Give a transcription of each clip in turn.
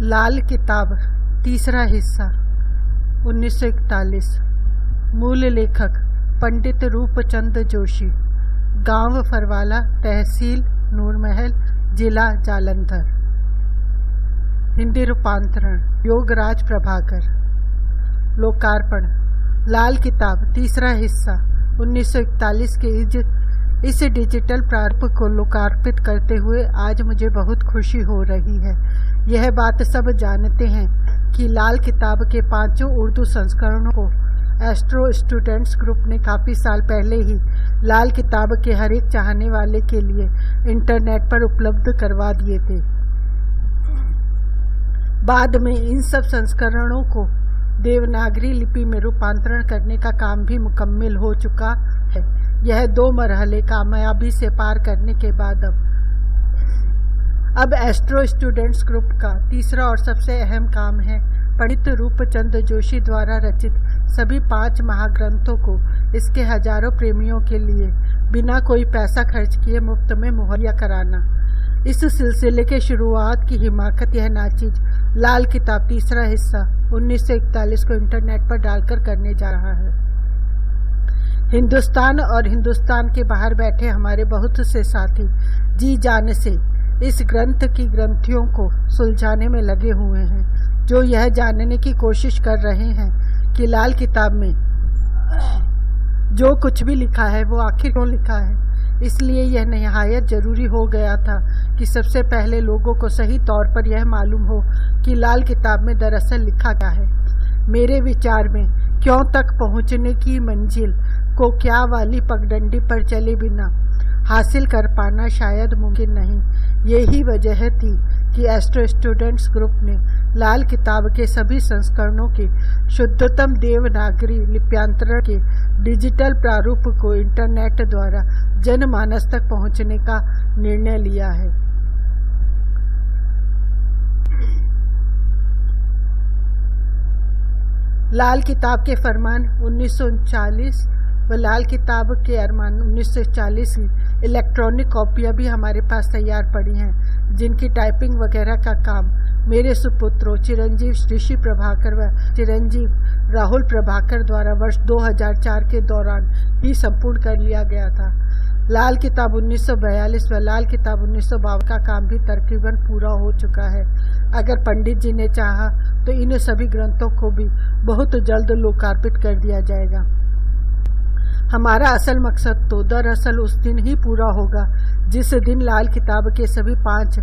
लाल किताब तीसरा हिस्सा 1941। मूल लेखक पंडित रूपचंद जोशी, गांव फरवाला, तहसील नूरमहल, जिला जालंधर। हिंदी रूपांतरण योगराज प्रभाकर। लोकार्पण। लाल किताब तीसरा हिस्सा 1941 के इस डिजिटल प्रारूप को लोकार्पित करते हुए आज मुझे बहुत खुशी हो रही है। यह बात सब जानते हैं कि लाल किताब के 5 उर्दू संस्करणों को एस्ट्रो स्टूडेंट्स ग्रुप ने काफ़ी साल पहले ही लाल किताब के हर एक चाहने वाले के लिए इंटरनेट पर उपलब्ध करवा दिए थे। बाद में इन सब संस्करणों को देवनागरी लिपि में रूपांतरण करने का काम भी मुकम्मल हो चुका है। यह 2 मरहले कामयाबी से पार करने के बाद अब एस्ट्रो स्टूडेंट्स ग्रुप का तीसरा और सबसे अहम काम है पंडित रूपचंद जोशी द्वारा रचित सभी 5 महाग्रंथों को इसके हजारों प्रेमियों के लिए बिना कोई पैसा खर्च किए मुफ्त में मुहैया कराना। इस सिलसिले के शुरुआत की हिमाकत यह नाचीज लाल किताब तीसरा हिस्सा 1941 को इंटरनेट पर डालकर करने जा रहा है। हिंदुस्तान और हिंदुस्तान के बाहर बैठे हमारे बहुत से साथी जी जान से इस ग्रंथ की ग्रंथियों को सुलझाने में लगे हुए हैं, जो यह जानने की कोशिश कर रहे हैं कि लाल किताब में जो कुछ भी लिखा है वो आखिर क्यों लिखा है। इसलिए यह निहायत जरूरी हो गया था कि सबसे पहले लोगों को सही तौर पर यह मालूम हो कि लाल किताब में दरअसल लिखा क्या है। मेरे विचार में क्यों तक पहुंचने की मंजिल को क्या वाली पगडंडी पर चले बिना हासिल कर पाना शायद मुमकिन नहीं। यही वजह थी कि एस्ट्रो स्टूडेंट्स ग्रुप ने लाल किताब के सभी संस्करणों के शुद्धतम देवनागरी लिप्यांतरण के डिजिटल प्रारूप को इंटरनेट द्वारा जनमानस तक पहुंचने का निर्णय लिया है। लाल किताब के फरमान 1939 व लाल किताब के अरमान 1940 की इलेक्ट्रॉनिक कॉपियाँ भी हमारे पास तैयार पड़ी हैं, जिनकी टाइपिंग वगैरह का काम मेरे सुपुत्रों चिरंजीव ऋषि प्रभाकर व चिरंजीव राहुल प्रभाकर द्वारा वर्ष 2004 के दौरान ही संपूर्ण कर लिया गया था। लाल किताब 1942 व लाल किताब 1952 का काम भी तकरीबन पूरा हो चुका है। अगर पंडित जी ने चाहा तो इन सभी ग्रंथों को भी बहुत जल्द लोकार्पित कर दिया जाएगा। हमारा असल मकसद तो दरअसल उस दिन ही पूरा होगा जिस दिन लाल किताब के सभी 5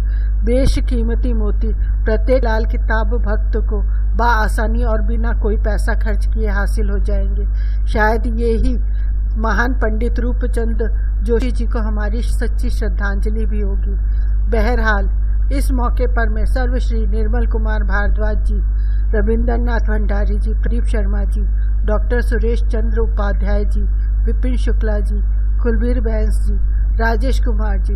बेशकीमती मोती प्रत्येक लाल किताब भक्त को बआसानी और बिना कोई पैसा खर्च किए हासिल हो जाएंगे। शायद ये ही महान पंडित रूपचंद जोशी जी को हमारी सच्ची श्रद्धांजलि भी होगी। बहरहाल इस मौके पर मैं सर्वश्री निर्मल कुमार भारद्वाज जी, रविंद्रनाथ भंडारी जी, प्रदीप शर्मा जी, डॉक्टर सुरेश चंद्र उपाध्याय जी, विपिन शुक्ला जी, कुलबीर बैंस जी, राजेश कुमार जी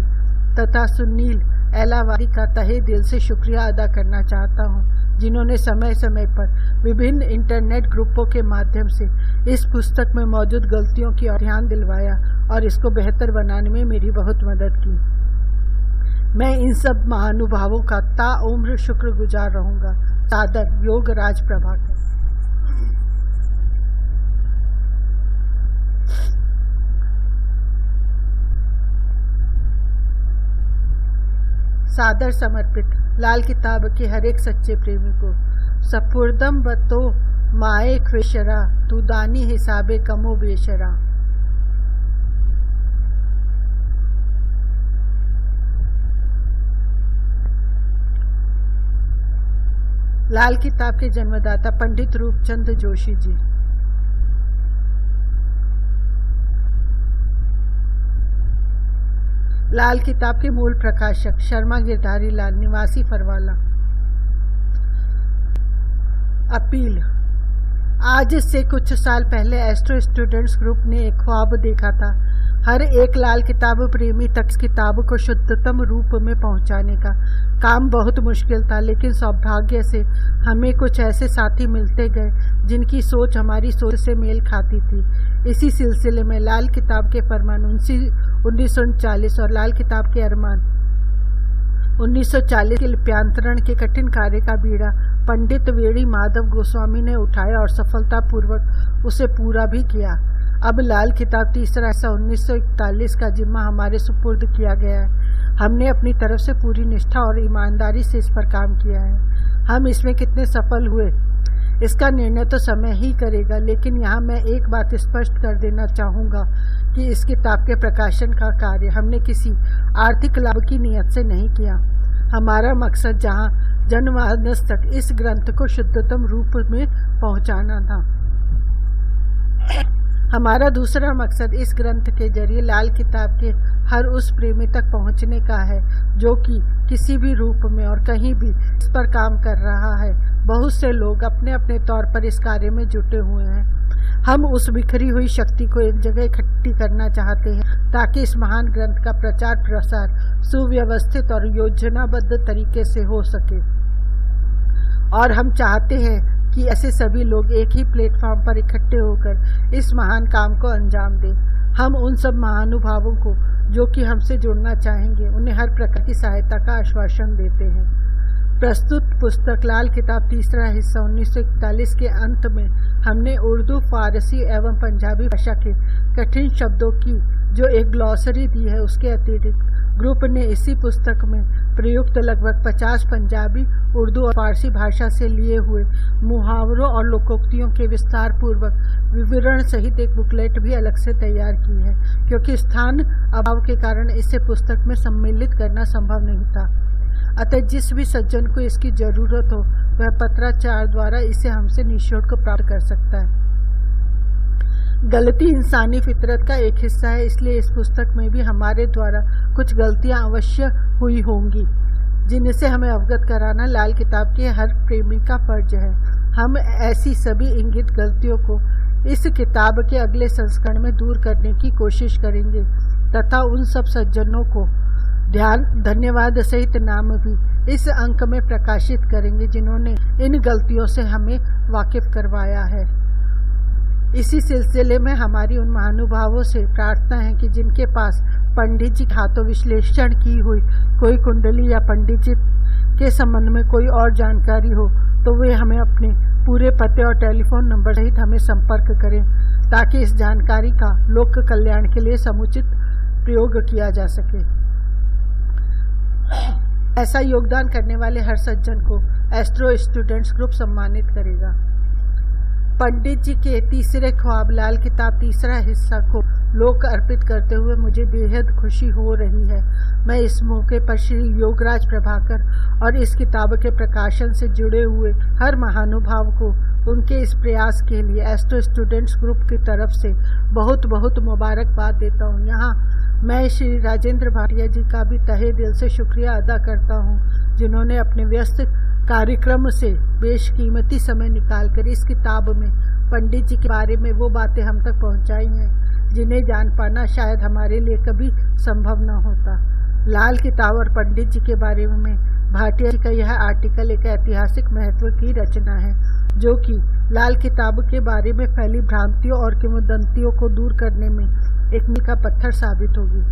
तथा सुनील एलावारी का तहे दिल से शुक्रिया अदा करना चाहता हूँ, जिन्होंने समय समय पर विभिन्न इंटरनेट ग्रुपों के माध्यम से इस पुस्तक में मौजूद गलतियों की ओर ध्यान दिलवाया और इसको बेहतर बनाने में मेरी बहुत मदद की। मैं इन सब महानुभावों का ताउम्र शुक्रगुजार रहूँगा। सादर योगराज प्रभाकर। सादर समर्पित लाल किताब के हर एक सच्चे प्रेमी को। सपुर्दम बतो माए ख्वेशरा, तू दानी हिसाबे कमो बेशरा। लाल किताब के जन्मदाता पंडित रूपचंद जोशी जी। लाल किताब के मूल प्रकाशक शर्मा गिरधारी लाल, निवासी फरवाला। अपील। आज से कुछ साल पहले एस्ट्रो स्टूडेंट्स ग्रुप ने एक ख्वाब देखा था, हर एक लाल किताब प्रेमी तक किताब को शुद्धतम रूप में पहुंचाने का। काम बहुत मुश्किल था, लेकिन सौभाग्य से हमें कुछ ऐसे साथी मिलते गए जिनकी सोच हमारी सोच से मेल खाती थी। इसी सिलसिले में लाल किताब के फरमान 1939 और लाल किताब के अरमान 1940 के लिप्यांतरण के कठिन कार्य का बीड़ा पंडित वेणी माधव गोस्वामी ने उठाया और सफलतापूर्वक उसे पूरा भी किया। अब लाल किताब तीसरा हिस्सा 1941 का जिम्मा हमारे सुपुर्द किया गया है। हमने अपनी तरफ से पूरी निष्ठा और ईमानदारी से इस पर काम किया है। हम इसमें कितने सफल हुए इसका निर्णय तो समय ही करेगा, लेकिन यहाँ मैं एक बात स्पष्ट कर देना चाहूँगा कि इस किताब के प्रकाशन का कार्य हमने किसी आर्थिक लाभ की नीयत से नहीं किया। हमारा मकसद जहाँ जनमानस तक इस ग्रंथ को शुद्धतम रूप में पहुँचाना था। हमारा दूसरा मकसद इस ग्रंथ के जरिए लाल किताब के हर उस प्रेमी तक पहुंचने का है जो कि किसी भी रूप में और कहीं भी इस पर काम कर रहा है। बहुत से लोग अपने अपने तौर पर इस कार्य में जुटे हुए हैं। हम उस बिखरी हुई शक्ति को एक जगह इकट्ठी करना चाहते हैं ताकि इस महान ग्रंथ का प्रचार प्रसार सुव्यवस्थित और योजनाबद्ध तरीके से हो सके। और हम चाहते हैं कि ऐसे सभी लोग एक ही प्लेटफॉर्म पर इकट्ठे होकर इस महान काम को अंजाम दें। हम उन सब महानुभावों को जो कि हमसे जुड़ना चाहेंगे उन्हें हर प्रकार की सहायता का आश्वासन देते हैं। प्रस्तुत पुस्तक लाल किताब तीसरा हिस्सा 1941 के अंत में हमने उर्दू, फारसी एवं पंजाबी भाषा के कठिन शब्दों की जो एक ग्लॉसरी दी है, उसके अतिरिक्त ग्रुप ने इसी पुस्तक में प्रयुक्त लगभग 50 पंजाबी, उर्दू और फारसी भाषा से लिए हुए मुहावरों और लोकोक्तियों के विस्तार पूर्वक विवरण सहित एक बुकलेट भी अलग से तैयार की है, क्योंकि स्थान अभाव के कारण इसे पुस्तक में सम्मिलित करना संभव नहीं था। अतः जिस भी सज्जन को इसकी जरूरत हो वह पत्राचार द्वारा इसे हमसे निःशुल्क प्राप्त कर सकता है। गलती इंसानी फितरत का एक हिस्सा है, इसलिए इस पुस्तक में भी हमारे द्वारा कुछ गलतियां अवश्य हुई होंगी जिनसे हमें अवगत कराना लाल किताब के हर प्रेमी का फर्ज है। हम ऐसी सभी इंगित गलतियों को इस किताब के अगले संस्करण में दूर करने की कोशिश करेंगे तथा उन सब सज्जनों को धन्यवाद सहित नाम भी इस अंक में प्रकाशित करेंगे जिन्होंने इन गलतियों से हमें वाकिफ करवाया है। इसी सिलसिले में हमारी उन महानुभावों से प्रार्थना है कि जिनके पास पंडित जी हाथों विश्लेषण की हुई कोई कुंडली या पंडित जी के संबंध में कोई और जानकारी हो तो वे हमें अपने पूरे पते और टेलीफोन नंबर सहित हमें संपर्क करें ताकि इस जानकारी का लोक कल्याण के लिए समुचित प्रयोग किया जा सके। ऐसा योगदान करने वाले हर सज्जन को एस्ट्रो स्टूडेंट्स ग्रुप सम्मानित करेगा। पंडित जी के तीसरे ख्वाब लाल किताब तीसरा हिस्सा को लोक अर्पित करते हुए मुझे बेहद खुशी हो रही है। मैं इस मौके पर श्री योगराज प्रभाकर और इस किताब के प्रकाशन से जुड़े हुए हर महानुभाव को उनके इस प्रयास के लिए एस्ट्रो स्टूडेंट्स ग्रुप की तरफ से बहुत बहुत मुबारकबाद देता हूँ। यहाँ मैं श्री राजेंद्र भाटिया जी का भी तहे दिल से शुक्रिया अदा करता हूँ जिन्होंने अपने व्यस्त कार्यक्रम से बेशकीमती समय निकालकर इस किताब में पंडित जी के बारे में वो बातें हम तक पहुँचाई हैं जिन्हें जान पाना शायद हमारे लिए कभी संभव न होता। लाल किताब और पंडित जी के बारे में भाटिया जी का यह आर्टिकल एक ऐतिहासिक महत्व की रचना है जो कि लाल किताब के बारे में फैली भ्रांतियों और किंवदंतियों को दूर करने में एक मील का पत्थर साबित होगी।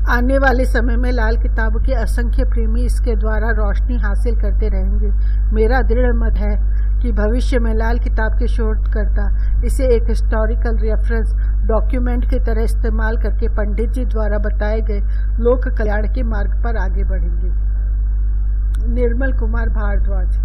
आने वाले समय में लाल किताब के असंख्य प्रेमी इसके द्वारा रोशनी हासिल करते रहेंगे। मेरा दृढ़ मत है कि भविष्य में लाल किताब के शोधकर्ता इसे एक हिस्टोरिकल रेफरेंस डॉक्यूमेंट की तरह इस्तेमाल करके पंडित जी द्वारा बताए गए लोक कल्याण के मार्ग पर आगे बढ़ेंगे। निर्मल कुमार भारद्वाज।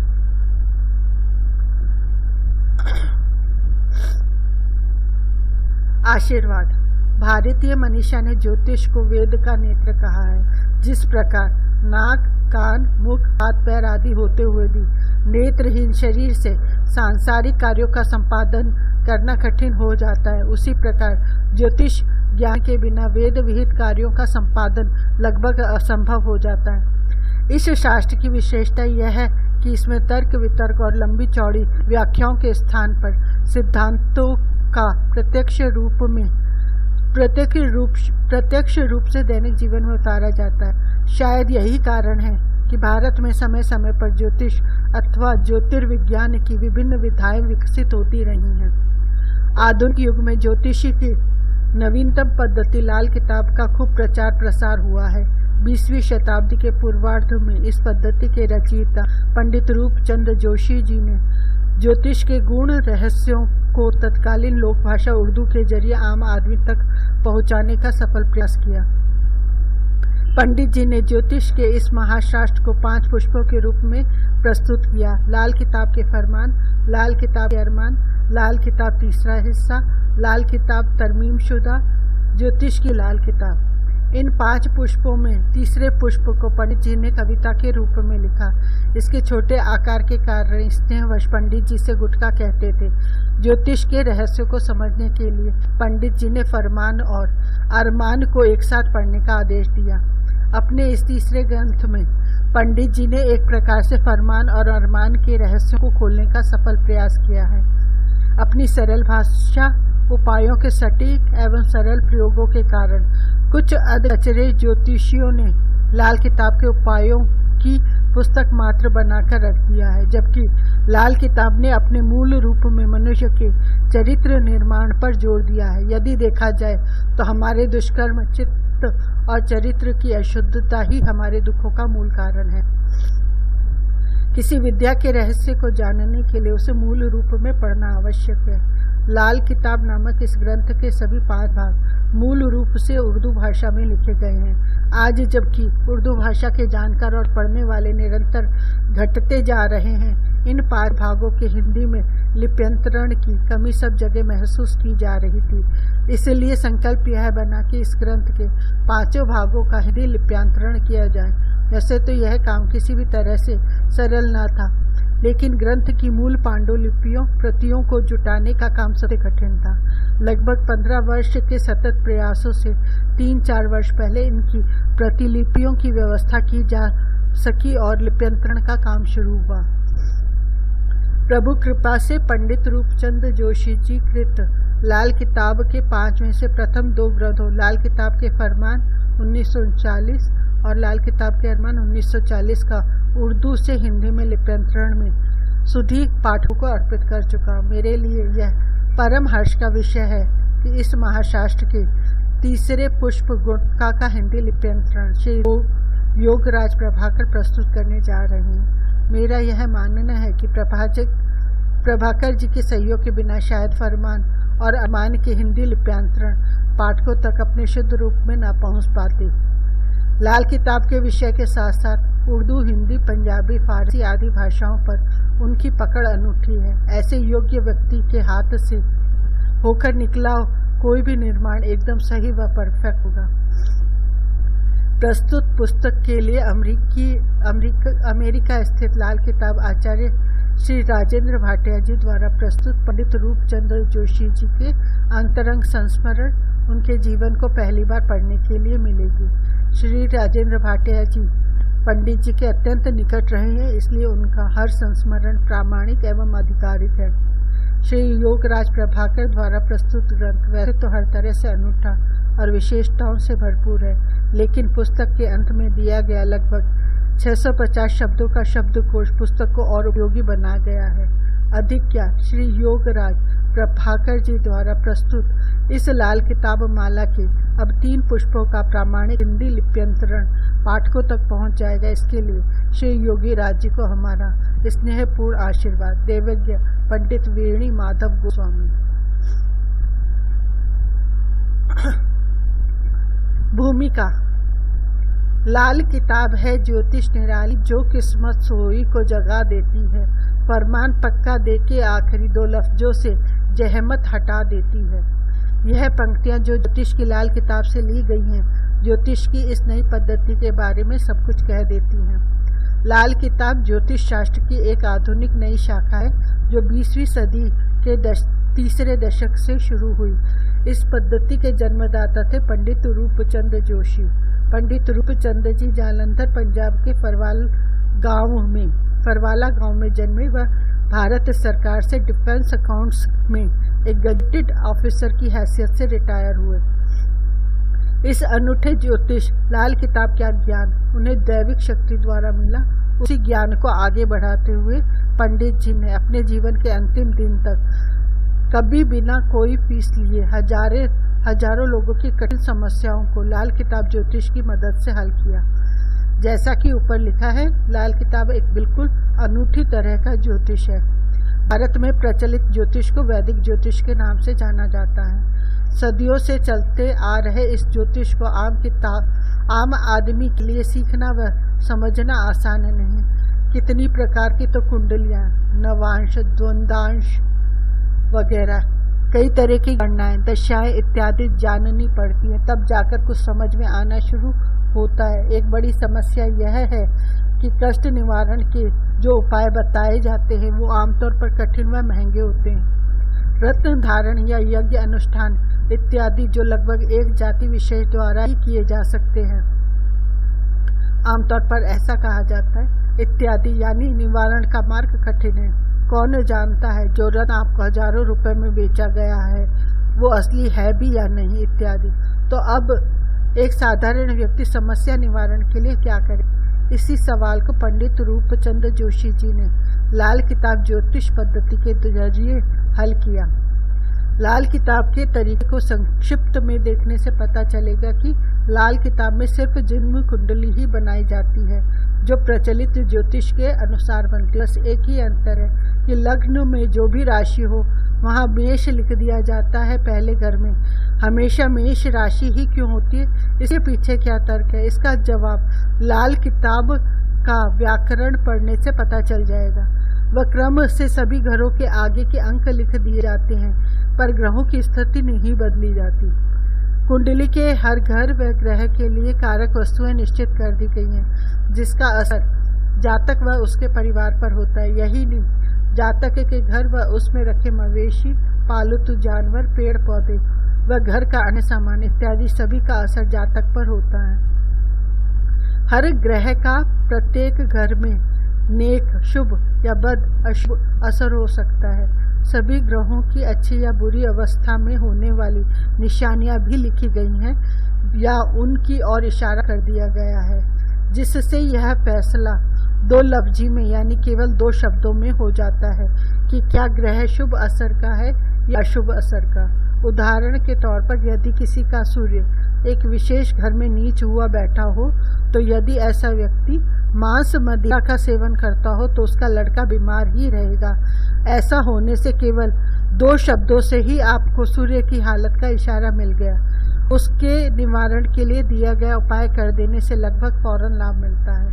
आशीर्वाद। भारतीय मनीषा ने ज्योतिष को वेद का नेत्र कहा है। जिस प्रकार नाक, कान, मुख, हाथ, पैर आदि होते हुए भी नेत्रहीन शरीर से सांसारिक कार्यों का संपादन करना कठिन हो जाता है, उसी प्रकार ज्योतिष ज्ञान के बिना वेद विहित कार्यों का संपादन लगभग असंभव हो जाता है। इस शास्त्र की विशेषता यह है कि इसमें तर्क वितर्क और लंबी चौड़ी व्याख्याओं के स्थान पर सिद्धांतों का प्रत्यक्ष रूप से दैनिक जीवन में उतारा जाता है। शायद यही कारण है कि भारत में समय समय पर ज्योतिष अथवा ज्योतिर्विज्ञान की विभिन्न विधाएं विकसित होती रही हैं। आधुनिक युग में ज्योतिषी की नवीनतम पद्धति लाल किताब का खूब प्रचार प्रसार हुआ है। 20वीं शताब्दी के पूर्वार्ध में इस पद्धति के रचयिता पंडित रूपचंद जोशी जी ने ज्योतिष के गुण रहस्यों को तत्कालीन लोक भाषा उर्दू के जरिए आम आदमी तक पहुंचाने का सफल प्रयास किया। पंडित जी ने ज्योतिष के इस महाशास्त्र को 5 पुष्पों के रूप में प्रस्तुत किया। लाल किताब के फरमान, लाल किताब के अरमान, लाल किताब तीसरा हिस्सा, लाल किताब तरमीम शुदा, ज्योतिष की लाल किताब। इन 5 पुष्पों में तीसरे पुष्प को पंडित जी ने कविता के रूप में लिखा। इसके छोटे आकार के कारण स्नेहवश पंडित जी से गुटका कहते थे। ज्योतिष के रहस्यों को समझने के लिए पंडित जी ने फरमान और अरमान को एक साथ पढ़ने का आदेश दिया। अपने इस तीसरे ग्रंथ में पंडित जी ने एक प्रकार से फरमान और अरमान के रहस्यों को खोलने का सफल प्रयास किया है। अपनी सरल भाषा, उपायों के सटीक एवं सरल प्रयोगों के कारण कुछ अधकचरे ज्योतिषियों ने लाल किताब के उपायों की पुस्तक मात्र बनाकर रख दिया है, जबकि लाल किताब ने अपने मूल रूप में मनुष्य के चरित्र निर्माण पर जोर दिया है। यदि देखा जाए तो हमारे दुष्कर्म, चित्त और चरित्र की अशुद्धता ही हमारे दुखों का मूल कारण है। किसी विद्या के रहस्य को जानने के लिए उसे मूल रूप में पढ़ना आवश्यक है। लाल किताब नामक इस ग्रंथ के सभी 5 भाग मूल रूप से उर्दू भाषा में लिखे गए हैं। आज जबकि उर्दू भाषा के जानकार और पढ़ने वाले निरंतर घटते जा रहे हैं, इन 5 भागों के हिंदी में लिप्यंतरण की कमी सब जगह महसूस की जा रही थी। इसलिए संकल्प यह बना कि इस ग्रंथ के 5 भागों का हिंदी लिप्यांतरण किया जाए। वैसे तो यह काम किसी भी तरह से सरल न था, लेकिन ग्रंथ की मूल पांडुलिपियों प्रतियों को जुटाने का काम सबसे कठिन था। लगभग 15 वर्ष के सतत प्रयासों से 3-4 वर्ष पहले इनकी प्रतिलिपियों की व्यवस्था की जा सकी और लिप्यंतरण का काम शुरू हुआ। प्रभु कृपा से पंडित रूपचंद जोशी जी कृत लाल किताब के 5 में से प्रथम 2 ग्रंथों लाल किताब के फरमान 1939 और लाल किताब के अरमान 1940 का उर्दू से हिंदी में लिप्यंतरण में सुधी पाठकों को अर्पित कर चुका। मेरे लिए यह परम हर्ष का विषय है कि इस महाशास्त्र के तीसरे पुष्प गुटका का हिंदी लिप्यंतरण श्री योगराज प्रभाकर प्रस्तुत करने जा रहे हैं। मेरा यह मानना है कि प्रभाकर जी के सहयोग के बिना शायद फरमान और अरमान के हिंदी लिप्यांतरण पाठकों तक अपने शुद्ध रूप में न पहुंच पाते। लाल किताब के विषय के साथ साथ उर्दू, हिंदी, पंजाबी, फारसी आदि भाषाओं पर उनकी पकड़ अनूठी है। ऐसे योग्य व्यक्ति के हाथ से होकर निकला कोई भी निर्माण एकदम सही व परफेक्ट होगा। प्रस्तुत पुस्तक के लिए अमेरिका स्थित लाल किताब आचार्य श्री राजेंद्र भाटिया जी द्वारा प्रस्तुत पंडित रूपचंद जोशी जी के अंतरंग संस्मरण उनके जीवन को पहली बार पढ़ने के लिए मिलेगी। श्री राजेंद्र भाटिया जी पंडित जी के अत्यंत निकट रहे हैं, इसलिए उनका हर संस्मरण प्रामाणिक एवं आधिकारिक है। श्री योगराज प्रभाकर द्वारा प्रस्तुत ग्रंथ वैसे तो हर तरह से अनूठा और विशेषताओं से भरपूर है, लेकिन पुस्तक के अंत में दिया गया लगभग 650 शब्दों का शब्दकोश पुस्तक को और उपयोगी बना गया है। अधिक क्या, श्री योगराज प्रभाकर जी द्वारा प्रस्तुत इस लाल किताब माला के अब 3 पुष्पों का प्रामाणिक हिंदी लिप्यंतरण पाठकों तक पहुंच जाएगा। इसके लिए श्री योगी राज जी को हमारा स्नेहपूर्ण आशीर्वाद। देवज्ञ पंडित वेणी माधव गोस्वामी। भूमिका। लाल किताब है ज्योतिष निराली जो किस्मत सोई को जगा देती है, फरमान पक्का देके आखिरी 2 लफ्जों से जहमत हटा देती है। यह पंक्तियां जो ज्योतिष की लाल किताब से ली गई हैं, ज्योतिष की इस नई पद्धति के बारे में सब कुछ कह देती हैं। लाल किताब ज्योतिष शास्त्र की एक आधुनिक नई शाखा है जो 20वीं सदी के तीसरे दशक से शुरू हुई। इस पद्धति के जन्मदाता थे पंडित रूपचंद जोशी। पंडित रूपचंद जी जालंधर पंजाब के फरवाला गांव में जन्मे व भारत सरकार से डिफेंस अकाउंट्स में एक गजेटेड ऑफिसर की हैसियत से रिटायर हुए। इस अनूठे ज्योतिष लाल किताब का ज्ञान उन्हें दैविक शक्ति द्वारा मिला। उसी ज्ञान को आगे बढ़ाते हुए पंडित जी ने अपने जीवन के अंतिम दिन तक कभी बिना कोई फीस लिए हजारों लोगों की कठिन समस्याओं को लाल किताब ज्योतिष की मदद से हल किया। जैसा कि ऊपर लिखा है, लाल किताब एक बिल्कुल अनूठी तरह का ज्योतिष है। भारत में प्रचलित ज्योतिष को वैदिक ज्योतिष के नाम से जाना जाता है। सदियों से चलते आ रहे इस ज्योतिष को आम आदमी के लिए सीखना व समझना आसान नहीं। कितनी प्रकार की तो कुंडलियाँ, नवांश, द्वंदांश वगैरह कई तरह की गणनाएं, दशाएं इत्यादि जाननी पड़ती हैं, तब जाकर कुछ समझ में आना शुरू होता है। एक बड़ी समस्या यह है कि कष्ट निवारण के जो उपाय बताए जाते हैं वो आमतौर पर कठिन व महंगे होते हैं। रत्न धारण या यज्ञ अनुष्ठान इत्यादि जो लगभग एक जाति विशेष द्वारा ही किए जा सकते हैं, आमतौर पर ऐसा कहा जाता है। इत्यादि यानी निवारण का मार्ग कठिन है। कौन जानता है जो रत्न आपको हजारों रुपए में बेचा गया है वो असली है भी या नहीं इत्यादि। तो अब एक साधारण व्यक्ति समस्या निवारण के लिए क्या करे? इसी सवाल को पंडित रूपचंद जोशी जी ने लाल किताब ज्योतिष पद्धति के जरिए हल किया। लाल किताब के तरीके को संक्षिप्त में देखने से पता चलेगा कि लाल किताब में सिर्फ जन्म कुंडली ही बनाई जाती है जो प्रचलित ज्योतिष के अनुसार बनती है। बस एक ही अंतर है कि लग्न में जो भी राशि हो वहाँ मेष लिख दिया जाता है पहले घर में। हमेशा मेष राशि ही क्यों होती है, इसके पीछे क्या तर्क है? इसका जवाब लाल किताब का व्याकरण पढ़ने से पता चल जाएगा। वह क्रम से सभी घरों के आगे के अंक लिख दिए जाते हैं, पर ग्रहों की स्थिति नहीं बदली जाती। कुंडली के हर घर व ग्रह के लिए कारक वस्तुएं निश्चित कर दी गई हैं, जिसका असर जातक व उसके परिवार पर होता है। यही नहीं, जातक के घर व उसमें रखे मवेशी, पालतू जानवर, पेड़ पौधे व घर का अन्य सामान इत्यादि सभी का असर जातक पर होता है। हर ग्रह का प्रत्येक घर में नेक, शुभ या बद, अशुभ असर हो सकता है। सभी ग्रहों की अच्छी या बुरी अवस्था में होने वाली निशानियां भी लिखी गई हैं या उनकी ओर इशारा कर दिया गया है, जिससे यह फैसला दो लफ्जी में यानी केवल दो शब्दों में हो जाता है कि क्या ग्रह शुभ असर का है या अशुभ असर का। उदाहरण के तौर पर यदि किसी का सूर्य एक विशेष घर में नीच हुआ बैठा हो, तो यदि ऐसा व्यक्ति मांस मदिरा का सेवन करता हो तो उसका लड़का बीमार ही रहेगा। ऐसा होने से केवल दो शब्दों से ही आपको सूर्य की हालत का इशारा मिल गया। उसके निवारण के लिए दिया गया उपाय कर देने से लगभग फौरन लाभ मिलता है।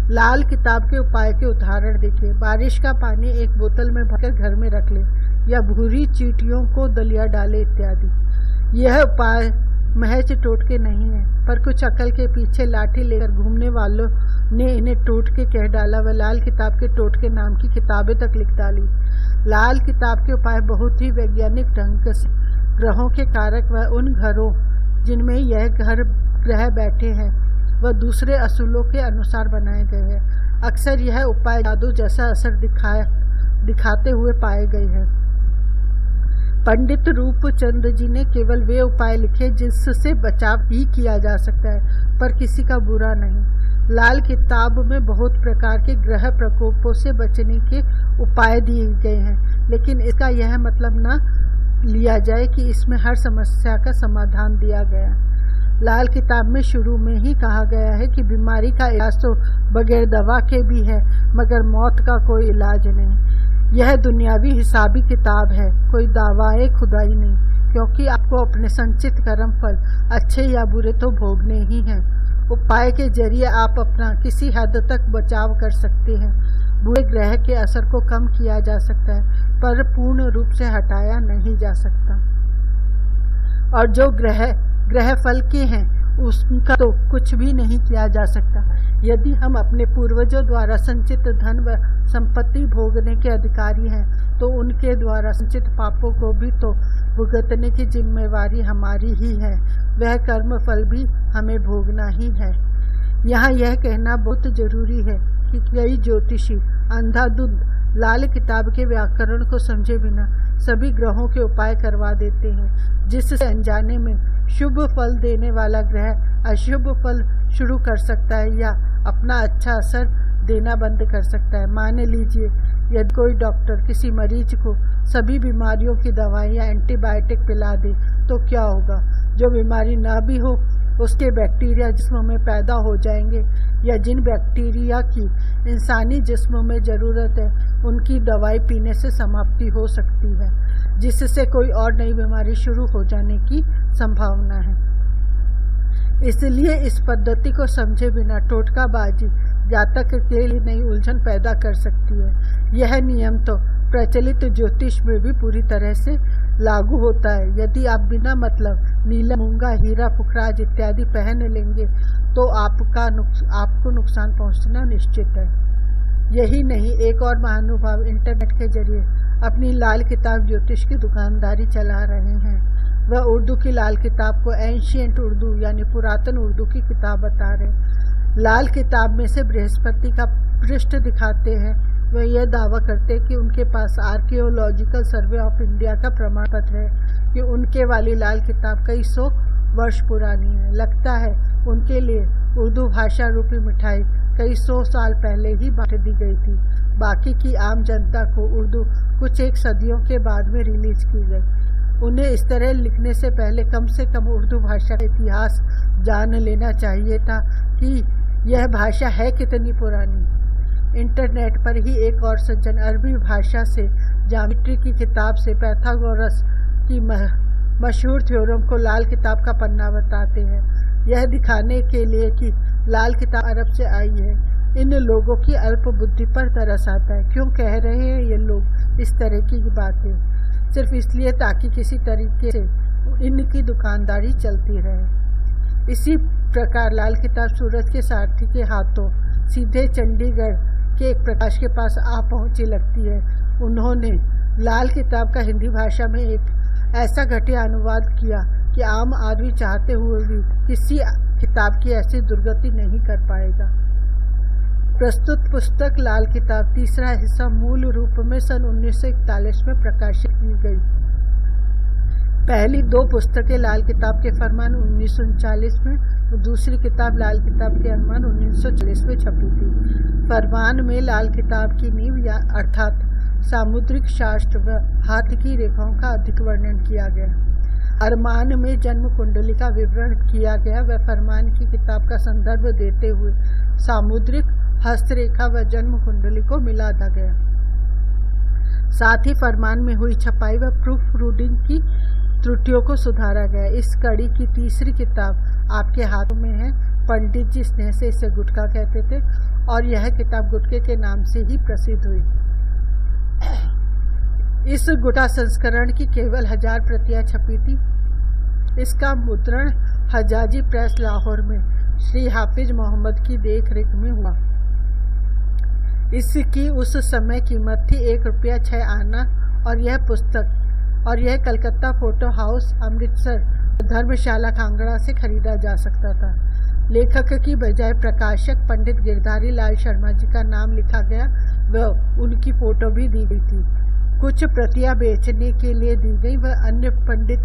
लाल किताब के उपाय के उदाहरण देखिए। बारिश का पानी एक बोतल में भरकर घर में रख ले या भूरी चींटियों को दलिया डाले इत्यादि। यह उपाय महज टोटके नहीं है, पर कुछ अकल के पीछे लाठी लेकर घूमने वालों ने इन्हें टोटके कह डाला व लाल किताब के टोटके नाम की किताबें तक लिख डाली। लाल किताब के उपाय बहुत ही वैज्ञानिक ढंग से ग्रहों के कारक व उन घरों जिनमें यह ग्रह बैठे हैं वह दूसरे असूलों के अनुसार बनाए गए हैं। अक्सर यह उपाय जादू जैसा असर दिखाते हुए पाए गए हैं। पंडित रूपचंद जी ने केवल वे उपाय लिखे जिससे बचाव ही किया जा सकता है, पर किसी का बुरा नहीं। लाल किताब में बहुत प्रकार के ग्रह प्रकोपों से बचने के उपाय दिए गए हैं, लेकिन इसका यह मतलब न लिया जाए कि इसमें हर समस्या का समाधान दिया गया। लाल किताब में शुरू में ही कहा गया है कि बीमारी का इलाज तो बगैर दवा के भी है, मगर मौत का कोई इलाज नहीं। यह दुनियावी हिसाबी किताब है, कोई दावाए खुदाई नहीं, क्योंकि आपको अपने संचित कर्म फल अच्छे या बुरे तो भोगने ही हैं। उपाय के जरिए आप अपना किसी हद तक बचाव कर सकते हैं। बुरे ग्रह के असर को कम किया जा सकता है, पर पूर्ण रूप से हटाया नहीं जा सकता। और जो ग्रह फल के हैं उसका तो कुछ भी नहीं किया जा सकता। यदि हम अपने पूर्वजों द्वारा संचित धन व संपत्ति भोगने के अधिकारी हैं, तो उनके द्वारा संचित पापों को भी तो भुगतने की जिम्मेवारी हमारी ही है। वह कर्म फल भी हमें भोगना ही है। यहाँ यह कहना बहुत जरूरी है कि कई ज्योतिषी अंधाधुंध लाल किताब के व्याकरण को समझे बिना सभी ग्रहों के उपाय करवा देते हैं, जिससे अनजाने में शुभ फल देने वाला ग्रह अशुभ फल शुरू कर सकता है या अपना अच्छा असर देना बंद कर सकता है। मान लीजिए यदि कोई डॉक्टर किसी मरीज को सभी बीमारियों की दवाई या एंटीबायोटिक पिला दे, तो क्या होगा? जो बीमारी ना भी हो उसके बैक्टीरिया जिस्म में पैदा हो जाएंगे, या जिन बैक्टीरिया की इंसानी जिस्म में ज़रूरत है उनकी दवाई पीने से समाप्ति हो सकती है, जिससे कोई और नई बीमारी शुरू हो जाने की संभावना है। इसलिए इस पद्धति को समझे बिना टोटकाबाजी जातक के लिए नई उलझन पैदा कर सकती है। यह नियम तो प्रचलित ज्योतिष में भी पूरी तरह से लागू होता है। यदि आप बिना मतलब नीला, मूंगा, हीरा, पुखराज इत्यादि पहन लेंगे तो आपको नुकसान पहुंचना निश्चित है। यही नहीं, एक और महानुभाव इंटरनेट के जरिए अपनी लाल किताब ज्योतिष की दुकानदारी चला रहे हैं। वह उर्दू की लाल किताब को एंशिएंट उर्दू यानी पुरातन उर्दू की किताब बता रहे। लाल किताब में से बृहस्पति का पृष्ठ दिखाते हैं। वह यह दावा करते हैं कि उनके पास आर्कियोलॉजिकल सर्वे ऑफ इंडिया का प्रमाण पत्र है कि उनके वाली लाल किताब कई 100 वर्ष पुरानी है। लगता है उनके लिए उर्दू भाषा रूपी मिठाई कई 100 साल पहले ही बांट दी गई थी। बाकी की आम जनता को उर्दू कुछ एक सदियों के बाद में रिलीज की गई। उन्हें इस तरह लिखने से पहले कम से कम उर्दू भाषा का इतिहास जान लेना चाहिए था कि यह भाषा है कितनी पुरानी। इंटरनेट पर ही एक और सज्जन अरबी भाषा से ज्योमेट्री की किताब से पैथागोरस की मशहूर थ्योरम को लाल किताब का पन्ना बताते हैं, यह दिखाने के लिए कि लाल किताब अरब से आई है। इन लोगों की अल्प बुद्धि पर तरस आता है। क्यों कह रहे हैं ये लोग इस तरह की बातें? सिर्फ इसलिए ताकि किसी तरीके से इनकी दुकानदारी चलती रहे। इसी प्रकार लाल किताब सूरज के सारथी के हाथों सीधे चंडीगढ़ के एक प्रकाश के पास आ पहुंची लगती है। उन्होंने लाल किताब का हिंदी भाषा में एक ऐसा घटिया अनुवाद किया कि आम आदमी चाहते हुए भी किसी किताब की ऐसी दुर्गति नहीं कर पाएगा। प्रस्तुत पुस्तक लाल किताब तीसरा हिस्सा मूल रूप में सन 1941 में प्रकाशित की गई। पहली 2 पुस्तकें लाल किताब के फरमान 1939 में और दूसरी किताब लाल किताब के फरमान 1940 में छपी थी। फरमान में लाल किताब की नींव अर्थात सामुद्रिक शास्त्र व हाथ की रेखाओं का अधिक वर्णन किया गया। अरमान में जन्म कुंडली का विवरण किया गया व फरमान की किताब का संदर्भ देते हुए सामुद्रिक हस्तरेखा व जन्म कुंडली को मिला दा गया। साथ ही फरमान में हुई छपाई व प्रूफ रीडिंग की त्रुटियों को सुधारा गया। इस कड़ी की तीसरी किताब आपके हाथों में है। पंडित जी स्नेह से इसे गुटका कहते थे और यह किताब गुटके के नाम से ही प्रसिद्ध हुई। इस गुटका संस्करण की केवल 1000 प्रतियां छपी थी। इसका मुद्रण हजाजी प्रेस लाहौर में श्री हाफिज मोहम्मद की देखरेख में हुआ। इसकी उस समय कीमत थी 1 रुपया 6 आना और यह कलकत्ता फोटो हाउस अमृतसर धर्मशाला कांगड़ा से खरीदा जा सकता था। लेखक की बजाय प्रकाशक पंडित गिरधारी लाल शर्मा जी का नाम लिखा गया व उनकी फोटो भी दी गई थी। कुछ प्रतियां बेचने के लिए दी गई व अन्य पंडित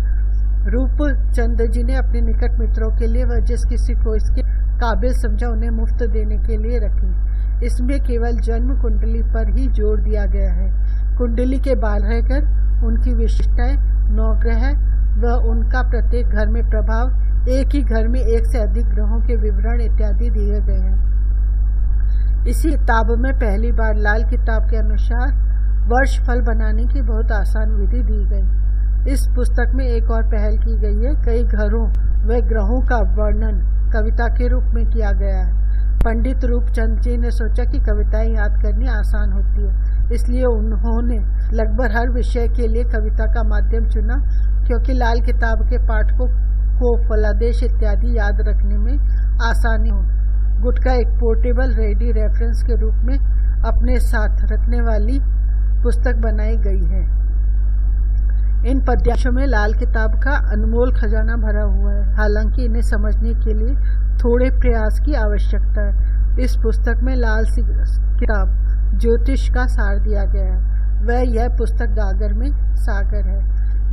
रूपचंद जी ने अपने निकट मित्रों के लिए व जिस किसी को इसके काबिल समझा उन्हें मुफ्त देने के लिए रखी। इसमें केवल जन्म कुंडली पर ही जोर दिया गया है। कुंडली के बाल रहकर उनकी विशिष्टताएं, नवग्रह व उनका प्रत्येक घर में प्रभाव, एक ही घर में एक से अधिक ग्रहों के विवरण इत्यादि दिए गए हैं। इसी किताब में पहली बार लाल किताब के अनुसार वर्ष फल बनाने की बहुत आसान विधि दी गई। इस पुस्तक में एक और पहल की गई है। कई घरों व ग्रहों का वर्णन कविता के रूप में किया गया है। पंडित रूपचंद जी ने सोचा कि कविताएं याद करनी आसान होती है, इसलिए उन्होंने लगभग हर विषय के लिए कविता का माध्यम चुना, क्योंकि लाल किताब के पाठकों को फलादेश इत्यादि याद रखने में आसानी हो। गुटका एक पोर्टेबल रेडी रेफरेंस के रूप में अपने साथ रखने वाली पुस्तक बनाई गई है। इन पद्यांशों में लाल किताब का अनमोल खजाना भरा हुआ है। हालांकि इन्हें समझने के लिए थोड़े प्रयास की आवश्यकता है। इस पुस्तक में लाल किताब ज्योतिष का सार दिया गया है। वह यह पुस्तक गागर में सागर है।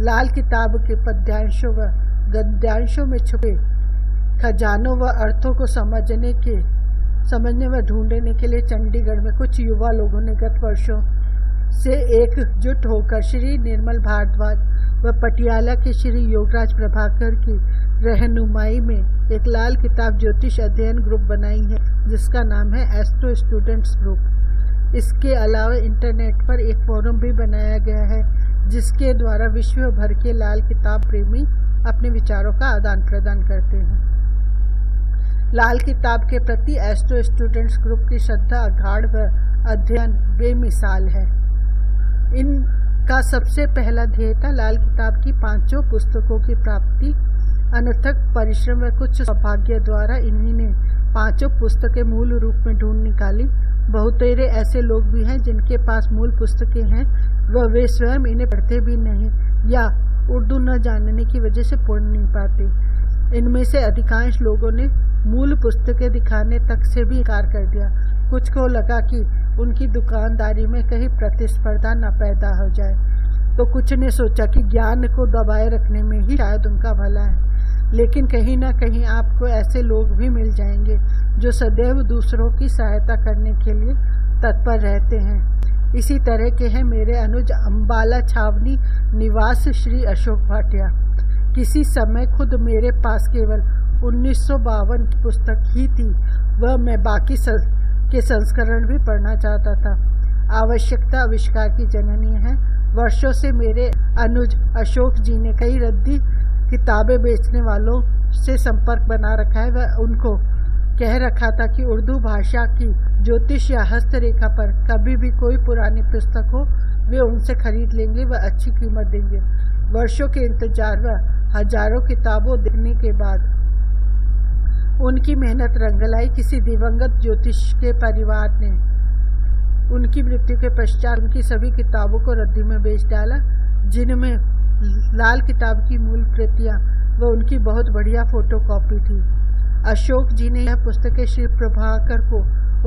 लाल किताब के पद्यांशों व गद्यांशों में छुपे खजानों व अर्थों को समझने व ढूंढने के लिए चंडीगढ़ में कुछ युवा लोगों ने गत वर्षों से एकजुट होकर श्री निर्मल भारद्वाज व पटियाला के श्री योगराज प्रभाकर की रहनुमाई में एक लाल किताब ज्योतिष अध्ययन ग्रुप बनाई है, जिसका नाम है एस्ट्रो स्टूडेंट्स ग्रुप। इसके अलावा इंटरनेट पर एक फोरम भी बनाया गया है, जिसके द्वारा विश्व भर के लाल किताब प्रेमी अपने विचारों का आदान प्रदान करते हैं। लाल किताब के प्रति एस्ट्रो स्टूडेंट्स ग्रुप की श्रद्धा अगाढ़ व अध्ययन बेमिसाल है। इनका सबसे पहला ध्येय था लाल किताब की 5 पुस्तकों की प्राप्ति। अनथक परिश्रम व कुछ सौभाग्य द्वारा इन्हीं ने 5 पुस्तकें मूल रूप में ढूंढ निकाली। बहुतेरे ऐसे लोग भी हैं जिनके पास मूल पुस्तकें हैं व वे स्वयं इन्हें पढ़ते भी नहीं या उर्दू न जानने की वजह से पढ़ नहीं पाते। इनमें से अधिकांश लोगों ने मूल पुस्तकें दिखाने तक से भी इनकार कर दिया। कुछ को लगा कि उनकी दुकानदारी में कहीं प्रतिस्पर्धा न पैदा हो जाए, तो कुछ ने सोचा कि ज्ञान को दबाए रखने में ही शायद उनका भला है। लेकिन कहीं ना कहीं आपको ऐसे लोग भी मिल जाएंगे जो सदैव दूसरों की सहायता करने के लिए तत्पर रहते हैं। इसी तरह के हैं मेरे अनुज अम्बाला छावनी निवास श्री अशोक भाटिया। किसी समय खुद मेरे पास केवल 1952 पुस्तक ही थी, वह मैं बाकी के संस्करण भी पढ़ना चाहता था। आवश्यकता आविष्कार की जननी है। वर्षों से मेरे अनुज अशोक जी ने कई रद्दी किताबें बेचने वालों से संपर्क बना रखा है। वह उनको कह रखा था कि उर्दू भाषा की ज्योतिष या हस्तरेखा पर कभी भी कोई पुरानी पुस्तक हो, वे उनसे खरीद लेंगे व अच्छी कीमत देंगे। वर्षों के इंतजार व हजारों किताबों देखने के बाद उनकी मेहनत रंग लाई। किसी दिवंगत ज्योतिष के परिवार ने उनकी मृत्यु के पश्चात उनकी सभी किताबों को रद्दी में बेच डाला, जिनमें लाल किताब की मूल प्रतियां व उनकी बहुत बढ़िया फोटोकॉपी थी। अशोक जी ने यह पुस्तकें श्री प्रभाकर को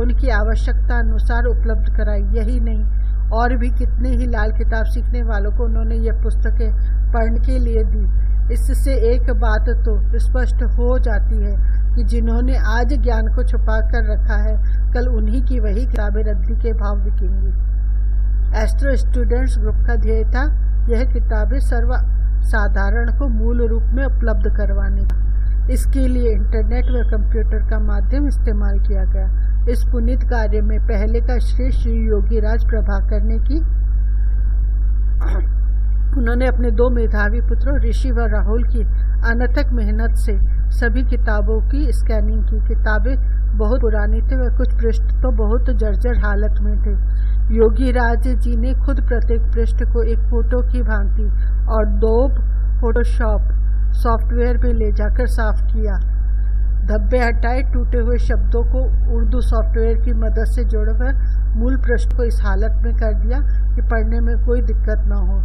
उनकी आवश्यकता अनुसार उपलब्ध कराई। यही नहीं, और भी कितने ही लाल किताब सीखने वालों को उन्होंने यह पुस्तकें पढ़ने के लिए दी। इससे एक बात तो स्पष्ट हो जाती है कि जिन्होंने आज ज्ञान को छुपा कर रखा है, कल उन्हीं की वही किताबें रद्दी के भाव बिकेंगी। एस्ट्रो स्टूडेंट्स ग्रुप का ध्येय था यह किताबें सर्वसाधारण को मूल रूप में उपलब्ध करवाने का। इसके लिए इंटरनेट व कंप्यूटर का माध्यम इस्तेमाल किया गया। इस पुनीत कार्य में पहले का श्रेय श्री योगीराज प्रभाकर ने की। उन्होंने अपने 2 मेधावी पुत्रों ऋषि व राहुल की अनथक मेहनत से सभी किताबों की स्कैनिंग की। किताबें बहुत पुरानी थी व कुछ पृष्ठ तो बहुत जर्जर हालत में थे। योगीराज जी ने खुद प्रत्येक पृष्ठ को एक फोटो की भांति और 2 फोटोशॉप सॉफ्टवेयर में ले जाकर साफ किया, धब्बे हटाए, टूटे हुए शब्दों को उर्दू सॉफ्टवेयर की मदद से जोड़कर मूल पृष्ठ को इस हालत में कर दिया कि पढ़ने में कोई दिक्कत न हो।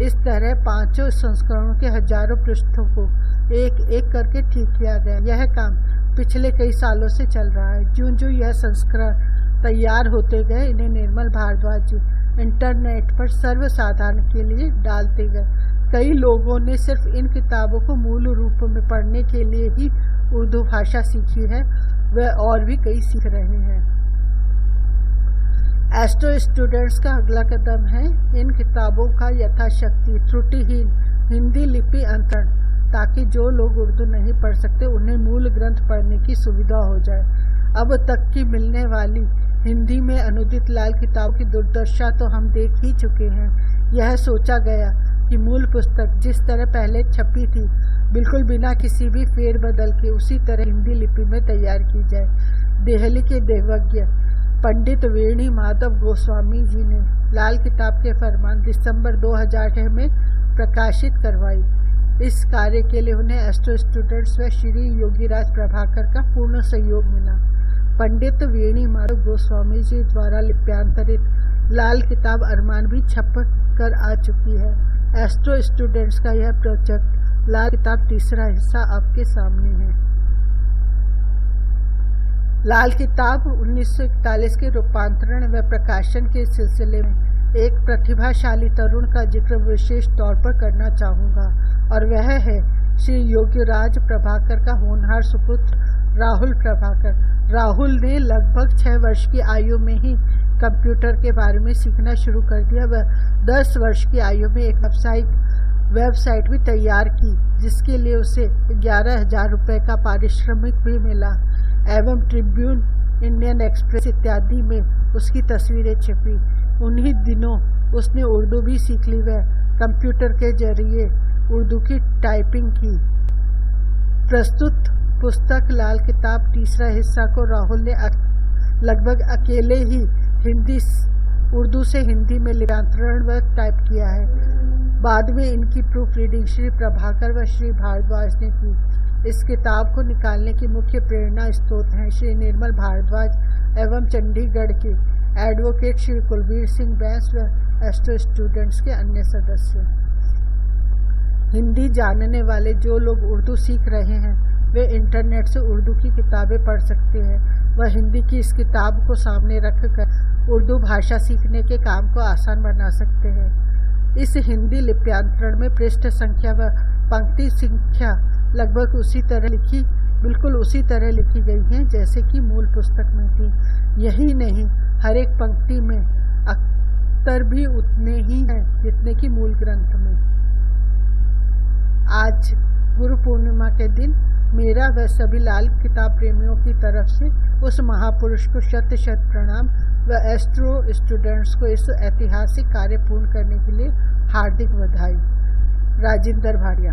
इस तरह 5 संस्करणों के हजारों पृष्ठों को एक एक करके ठीक किया गया। यह काम पिछले कई सालों से चल रहा है। ज्यों यह संस्करण तैयार होते गए, इन्हें निर्मल भारद्वाज जी इंटरनेट पर सर्वसाधारण के लिए डालते गए। कई लोगों ने सिर्फ इन किताबों को मूल रूप में पढ़ने के लिए ही उर्दू भाषा सीखी है, वह और भी कई सीख रहे हैं। एस्ट्रो स्टूडेंट्स का अगला कदम है इन किताबों का यथाशक्ति त्रुटिहीन हिंदी लिपि अंतरण, ताकि जो लोग उर्दू नहीं पढ़ सकते उन्हें मूल ग्रंथ पढ़ने की सुविधा हो जाए। अब तक की मिलने वाली हिंदी में अनुदित लाल किताब की दुर्दशा तो हम देख ही चुके हैं। यह सोचा गया कि मूल पुस्तक जिस तरह पहले छपी थी, बिल्कुल बिना किसी भी फेरबदल के उसी तरह हिंदी लिपि में तैयार की जाए। दिल्ली के देवज्ञ पंडित वेणी माधव गोस्वामी जी ने लाल किताब के फरमान दिसंबर 2006 में प्रकाशित करवाई। इस कार्य के लिए उन्हें एस्ट्रो स्टूडेंट्स व श्री योगीराज प्रभाकर का पूर्ण सहयोग मिला। पंडित वेणी माधव गोस्वामी जी द्वारा लिप्यांतरित लाल किताब अरमान भी छप कर आ चुकी है। एस्ट्रो स्टूडेंट्स का यह प्रोजेक्ट लाल किताब तीसरा हिस्सा आपके सामने है। लाल किताब 1941 के रूपांतरण व प्रकाशन के सिलसिले में एक प्रतिभाशाली तरुण का जिक्र विशेष तौर पर करना चाहूँगा, और वह है श्री योगीराज प्रभाकर का होनहार सुपुत्र राहुल प्रभाकर। राहुल ने लगभग 6 वर्ष की आयु में ही कंप्यूटर के बारे में सीखना शुरू कर दिया। वह 10 वर्ष की आयु में एक वेबसाइट भी तैयार की, जिसके लिए उसे 11,000 रुपये का पारिश्रमिक भी मिला एवं ट्रिब्यून, इंडियन एक्सप्रेस इत्यादि में उसकी तस्वीरें छपी। उन्हीं दिनों उसने उर्दू भी सीख ली। वह कंप्यूटर के जरिए उर्दू की टाइपिंग की। प्रस्तुत पुस्तक लाल किताब तीसरा हिस्सा को राहुल ने लगभग अकेले ही उर्दू से हिंदी में लिप्यांतरण व टाइप किया है। बाद में इनकी प्रूफ रीडिंग श्री प्रभाकर व श्री भारद्वाज ने की। इस किताब को निकालने की मुख्य प्रेरणा स्रोत हैं श्री निर्मल भारद्वाज एवं चंडीगढ़ के एडवोकेट श्री कुलबीर सिंह बैस व एस्ट्रो स्टूडेंट्स के अन्य सदस्य। हिंदी जानने वाले जो लोग उर्दू सीख रहे हैं वे इंटरनेट से उर्दू की किताबें पढ़ सकते हैं। वह हिंदी की इस किताब को सामने रखकर उर्दू भाषा सीखने के काम को आसान बना सकते हैं। इस हिंदी लिप्यांतरण में पृष्ठ संख्या व पंक्ति संख्या लगभग बिल्कुल उसी तरह लिखी गई हैं जैसे कि मूल पुस्तक में थी। यही नहीं, हर एक पंक्ति में अक्षर भी उतने ही हैं जितने कि मूल ग्रंथ में। आज गुरु पूर्णिमा के दिन मेरा व सभी लाल किताब प्रेमियों की तरफ से उस महापुरुष को शत शत प्रणाम व एस्ट्रो स्टूडेंट्स को इस ऐतिहासिक कार्य पूर्ण करने के लिए हार्दिक बधाई। राजेंद्र भाटिया।